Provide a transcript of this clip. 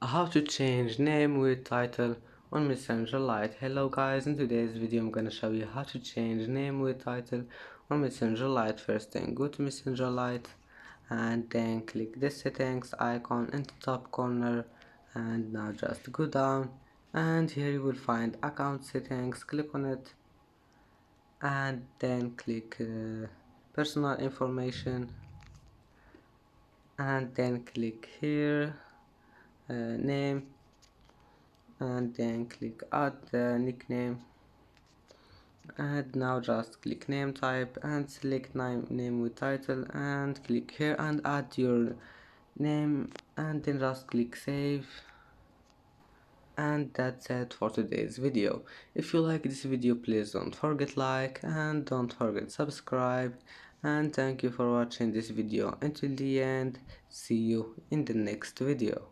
How to change name with title on Messenger Lite. Hello guys, in today's video I'm gonna show you how to change name with title on Messenger Lite. First thing, go to Messenger Lite and then click the settings icon in the top corner, and now just go down and here you will find account settings. Click on it and then click personal information and then click here name, and then click add the nickname, and now just click name type and select name with title and click here and add your name, and then just click save. And that's it for today's video. If you like this video, please don't forget like and don't forget subscribe, and thank you for watching this video until the end. See you in the next video.